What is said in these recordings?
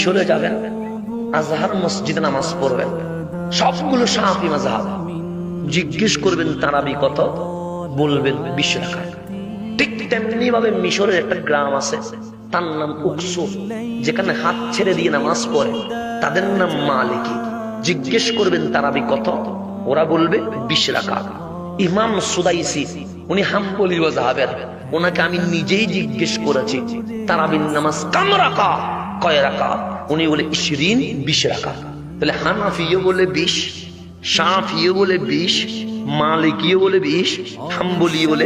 মিশরে যাবেন, আজহার মসজিদে নামাজ পড়বেন, সবগুলো শাফি মাযহাব। জিজ্ঞেস করবেন তারাবি কত, বলবেন 20 রাকাত। ঠিক তেমনি ভাবে মিশরের একটা গ্রাম আছে, তার নাম উকসুম, যেখানে হাত ছেড়ে দিয়ে নামাজ পড়ে, তাদের নাম মালিকি। জিজ্ঞেস করবেন তারাবি কত, ওরা বলবে 20 রাকাত। ইমাম সুদাইসি, উনি হাম্বলি মাযহাবের, ওনাকে আমি নিজেই জিজ্ঞেস করেছি তারাবির নামাজ কাম রাকাত, কয় রাকাত? উনি বলে 20 রাকাত। তাহলে হানাফিও বলে 20, শাফিও বলে 20, মালিকিও বলে 20, হাম্বলি বলে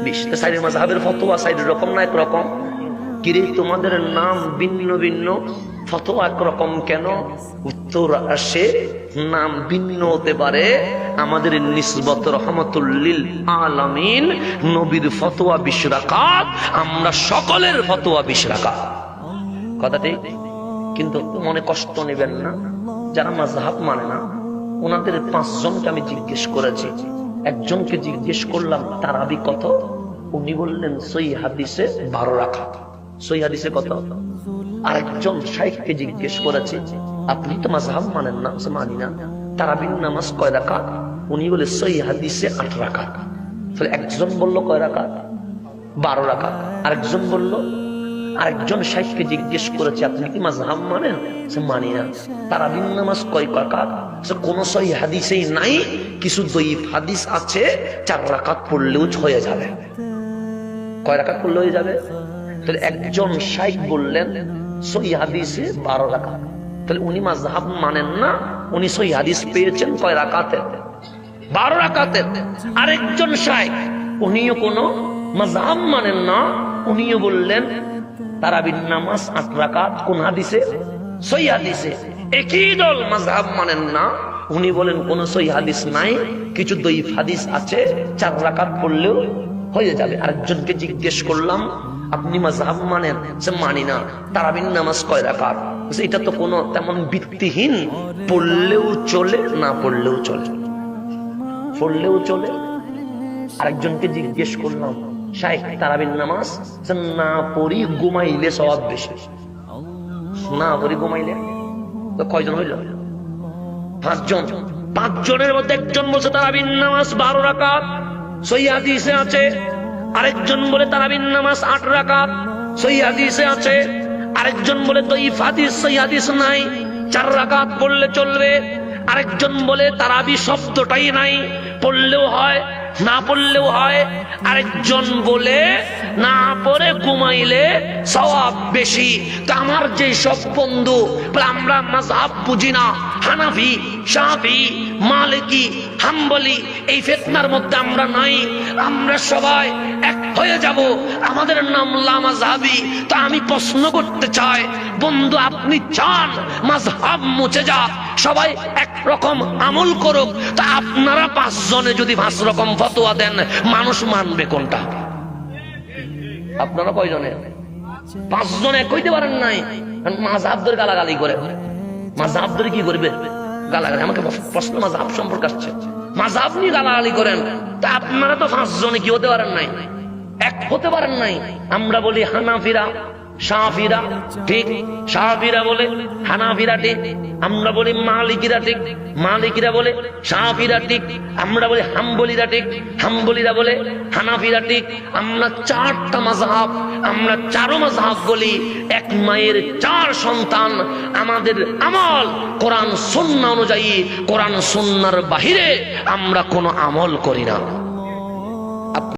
20। সাইডের মাযহাবের ফতোয়া সাইডের রকম না একরকম? কিরে তোমাদের নাম ভিন্ন ভিন্ন, ফতোয়া একরকম কেন? উত্তর আসে, নাম ভিন্ন হতে পারে, আমাদের নিসবত রহমাতুল লিল আলামিন, নবীর ফতোয়া 20 রাকাত, আমরা সকলের ফতোয়া 20 রাকাত। কথা ঠিক? কিন্তু মনে কষ্ট নেবেন না, যারা মাযহাব মানে না, ওনাদের 5 জনকে আমি জিজ্ঞেস করেছি। একজনকে জিজ্ঞেস করলাম তারাবি কত, উনি বললেন সহিহ হাদিসে 12 রাকাত। সহিহ হাদিসে কত? আরেকজন শাইখকে জিজ্ঞেস করেছি, আপনি তো মাযহাব মানেন না? মানি না। তারাবির নামাজ কয় রাকাত? উনি বলে সহিহ হাদিসে 8 রাকাত। তাহলে একজন বলল কয় রাকাত? 12 রাকাত। আরেকজন বলল, আরেকজন শাইখকে জিজ্ঞেস করেছে, আপনি কি মাযহাব মানেন? মানি না। তারাবির নামাজ কয় রাকাত? কোন সহিহ হাদিসেই নাই, কিছু দঈফ হাদিস আছে, 4 রাকাত পড়লেও হয়ে যাবে। কয় রাকাত পড়লে হয়ে যাবে? তাহলে একজন শাইখ বললেন সহিহ হাদিসে 12 রাকাত। তাহলে উনি মাযহাব মানেন না, উনি সহিহ হাদিস পেয়েছেন কয় রাকাতে? 12 রাকাতে। আরেকজন শাইখ, উনিও কোনো মাযহাব মানেন না, উনিও বললেন তারাবির নামাজ 8 রাকাত। কোন হাদিসে? সহিহ হাদিসে। একই দল, মাযহাব মানেন না, উনি বলেন কোন সহিহ হাদিস নাই, কিছু দঈফ হাদিস আছে, 4 রাকাত পড়লেও হয়ে যাবে। আরেকজনকে জিজ্ঞেস করলাম, আপনি মাযহাব মানেন? মানি না। তারাবির নামাজ কয় রাকাত? এটা তো কোনো তেমন ভিত্তিহীন, পড়লেও চলে, না পড়লেও চলে। পড়লেও চলে। আরেকজনকে জিজ্ঞেস করলাম, শাইখ তারাবির নামাজ না পড়ি ঘুমাইলে সওয়াব বেশি, না পড়ি ঘুমাইলে? তো কয়জন হইল? 5 জন। 5 জনের মধ্যে একজন বলছে তারাবির নামাজ 12 রাকাত, সহিহ হাদিসে আছে। আরেকজন বলে তারাবির নামাজ 8 রাকাত, সহিহ হাদিসে আছে। আরেকজন বলে দঈফ হাদিস, সহিহ হাদিস নাই, 4 রাকাত পড়লে চলবে। আরেকজন বলে তারাবি শব্দটাই নাই, পড়লেও হয়, না পড়লেও হয়। আরেকজন বলে না পড়ে ঘুমাইলে সওয়াব বেশি। তো আমার যে সব বন্ধু আমরা মাযহাব বুঝি না, হানাফি, শাফি, মালিকি, হাম্বলি, এই ফিতনার মধ্যে আমরা নাই, আমরা সবাই এক হয়ে যাব, আমাদের নাম লামাযহাবি। তো আমি প্রশ্ন করতে চাই, বন্ধু আপনি চান মাযহাব মুছে যাক, সবাই একরকম আমল করুক, তা আপনারা 5 জনে যদি 5 রকম ফতোয়া দেন, মানুষ মানবে কোনটা? আপনারা কয়জনে? 5 জনে কইতে পারেন নাই, মাযহাব ধরে গালাগালি করে। মাযহাব ধরে কি করবে? গালাগালি। আমাকে প্রশ্ন মাযহাব সম্পর্কে আসছে, মাযহাব নিয়ে গালাগালি করেন, তা আপনারা তো 5 জনে কি হতে পারেন নাই, এক হতে পারেন নাই। আমরা বলি হানাফিরা, শাফিরা ঠিক, শাফিরা বলে হানাফিরা ঠিক। আমরা বলি মালিকিরা ঠিক, মালিকিরা বলে শাফিরা ঠিক। আমরা বলি হাম্বলিরা ঠিক, হাম্বলিরা বলে হানাফিরা ঠিক। আমরা 4টা মাযহাব, আমরা 4 মাযহাব বলি, এক মায়ের 4 সন্তান। আমাদের আমল কোরআন সুন্নাহ অনুযায়ী, কোরআন সুন্নাহর বাহিরে আমরা কোনো আমল করি না।